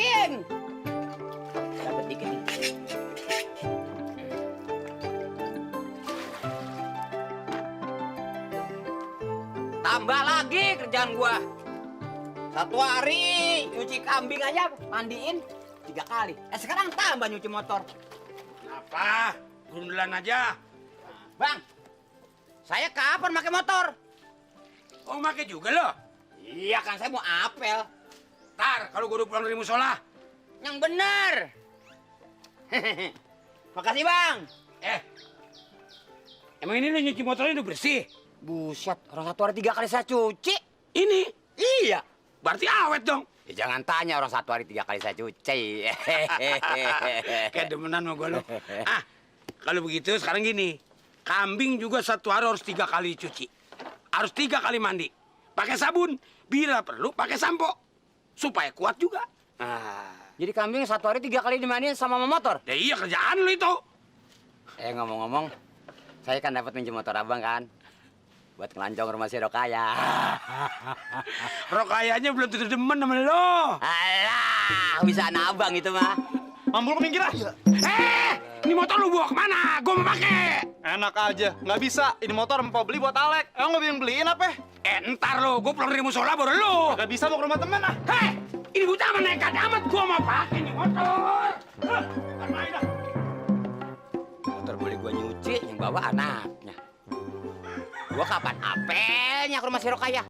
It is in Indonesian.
keluarin. Dapat dikit nih. Tambah lagi kerjaan gua. Satu hari nyuci kambing aja mandiin 3 kali. Sekarang tambah nyuci motor. Apa? Grundelan aja. Bang, saya kapan pakai motor? Oh, pakai juga lo? Iya kan saya mau apel. Tar, kalau gue udah pulang dari musola. Yang bener. Makasih bang. Emang ini lo nyuci motornya udah bersih? Buset, orang satu hari 3 kali saya cuci. Ini? Iya. Berarti awet dong. Ya, jangan tanya orang satu hari 3 kali saya cuci. Kayak demenan sama gue lo. Kalau begitu sekarang gini. Kambing juga satu hari harus 3 kali cuci. Harus 3 kali mandi. Pakai sabun. Bila perlu pakai sampo. Supaya kuat juga. Jadi kambing satu hari 3 kali dimandiin sama motor? Ya iya kerjaan lo itu. Ngomong-ngomong, saya kan dapat minjem motor abang kan? Buat ngelancong rumah si Rokaya. Rokayanya belum tentu demen sama lo. Alah, bisa anak abang itu mah. Mambul ke pinggir ah. Ini motor lu bawa kemana? Gue mau pakai. Enak aja, nggak bisa. Ini motor mau beli buat Alek. Emang nggak beliin apa? Ntar lo, gue pulang dari musola baru lo. Nggak bisa mau ke rumah temen ah. Ini bocah sama nekat amat. Gue mau pakai nih motor. Motor boleh gua nyuci, yang bawa anaknya. Gua kapan apelnya ke rumah si Rokaya?